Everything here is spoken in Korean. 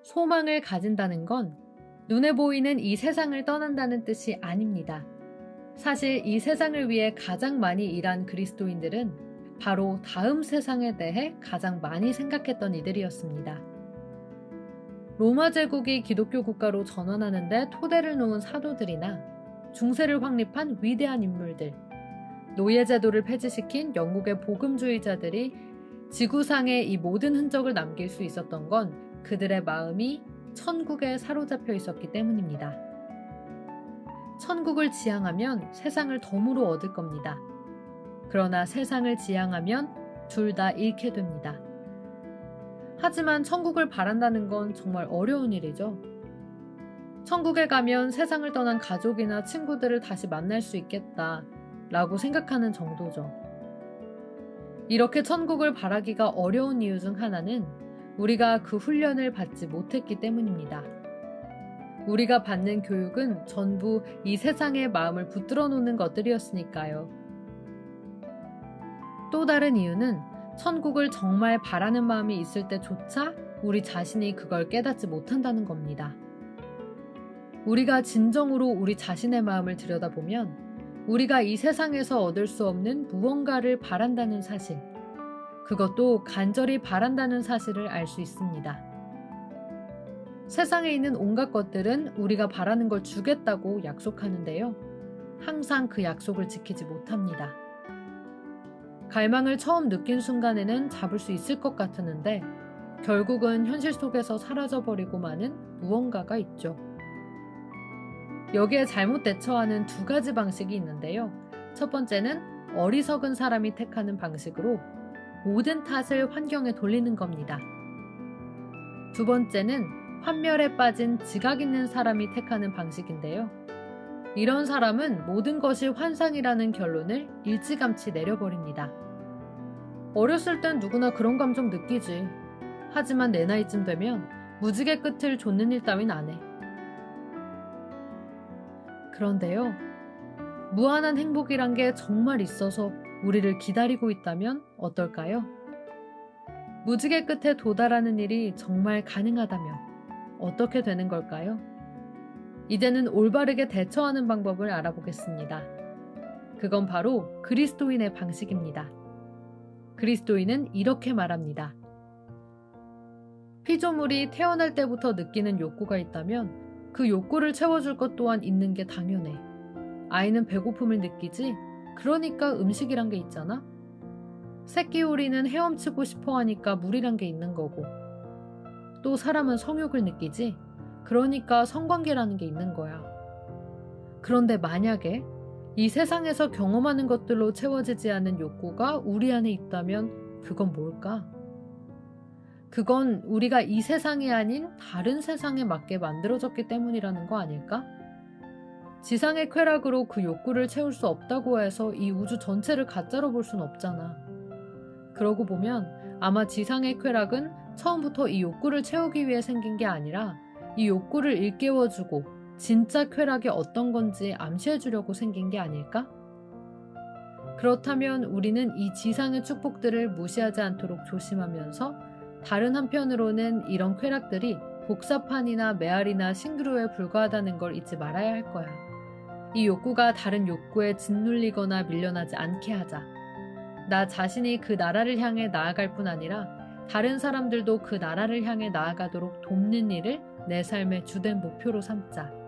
소망을 가진다는 건 눈에 보이는 이 세상을 떠난다는 뜻이 아닙니다. 사실 이 세상을 위해 가장 많이 일한 그리스도인들은 바로 다음 세상에 대해 가장 많이 생각했던 이들이었습니다. 로마 제국이 기독교 국가로 전환하는 데 토대를 놓은 사도들이나 중세를 확립한 위대한 인물들, 노예제도를 폐지시킨 영국의 복음주의자들이 지구상에 이 모든 흔적을 남길 수 있었던 건 그들의 마음이 천국에 사로잡혀 있었기 때문입니다. 천국을 지향하면 세상을 덤으로 얻을 겁니다. 그러나 세상을 지향하면 둘 다 잃게 됩니다. 하지만 천국을 바란다는 건 정말 어려운 일이죠. 천국에 가면 세상을 떠난 가족이나 친구들을 다시 만날 수 있겠다 라고 생각하는 정도죠. 이렇게 천국을 바라기가 어려운 이유 중 하나는 우리가 그 훈련을 받지 못했기 때문입니다. 우리가 받는 교육은 전부 이 세상의 마음을 붙들어 놓는 것들이었으니까요. 또 다른 이유는 천국을 정말 바라는 마음이 있을 때조차 우리 자신이 그걸 깨닫지 못한다는 겁니다. 우리가 진정으로 우리 자신의 마음을 들여다보면 우리가 이 세상에서 얻을 수 없는 무언가를 바란다는 사실, 그것도 간절히 바란다는 사실을 알 수 있습니다. 세상에 있는 온갖 것들은 우리가 바라는 걸 주겠다고 약속하는데요. 항상 그 약속을 지키지 못합니다. 갈망을 처음 느낀 순간에는 잡을 수 있을 것 같았는데 결국은 현실 속에서 사라져버리고 마는 무언가가 있죠. 여기에 잘못 대처하는 두 가지 방식이 있는데요. 첫 번째는 어리석은 사람이 택하는 방식으로 모든 탓을 환경에 돌리는 겁니다. 두 번째는 환멸에 빠진 지각 있는 사람이 택하는 방식인데요. 이런 사람은 모든 것이 환상이라는 결론을 일찌감치 내려버립니다. 어렸을 땐 누구나 그런 감정 느끼지. 하지만 내 나이쯤 되면 무지개 끝을 좇는 일 따윈 안 해. 그런데요, 무한한 행복이란 게 정말 있어서 우리를 기다리고 있다면 어떨까요? 무지개 끝에 도달하는 일이 정말 가능하다면 어떻게 되는 걸까요? 이제는 올바르게 대처하는 방법을 알아보겠습니다. 그건 바로 그리스도인의 방식입니다. 그리스도인은 이렇게 말합니다. 피조물이 태어날 때부터 느끼는 욕구가 있다면 그 욕구를 채워줄 것 또한 있는 게 당연해. 아이는 배고픔을 느끼지? 그러니까 음식이란 게 있잖아? 새끼 오리는 헤엄치고 싶어 하니까 물이란 게 있는 거고. 또 사람은 성욕을 느끼지? 그러니까 성관계라는 게 있는 거야. 그런데 만약에 이 세상에서 경험하는 것들로 채워지지 않은 욕구가 우리 안에 있다면 그건 뭘까? 그건 우리가 이 세상이 아닌 다른 세상에 맞게 만들어졌기 때문이라는 거 아닐까? 지상의 쾌락으로 그 욕구를 채울 수 없다고 해서 이 우주 전체를 가짜로 볼 순 없잖아. 그러고 보면 아마 지상의 쾌락은 처음부터 이 욕구를 채우기 위해 생긴 게 아니라 이 욕구를 일깨워주고 진짜 쾌락이 어떤 건지 암시해주려고 생긴 게 아닐까? 그렇다면 우리는 이 지상의 축복들을 무시하지 않도록 조심하면서 다른 한편으로는 이런 쾌락들이 복사판이나 메아리나 싱그루에 불과하다는 걸 잊지 말아야 할 거야. 이 욕구가 다른 욕구에 짓눌리거나 밀려나지 않게 하자. 나 자신이 그 나라를 향해 나아갈 뿐 아니라 다른 사람들도 그 나라를 향해 나아가도록 돕는 일을 내 삶의 주된 목표로 삼자.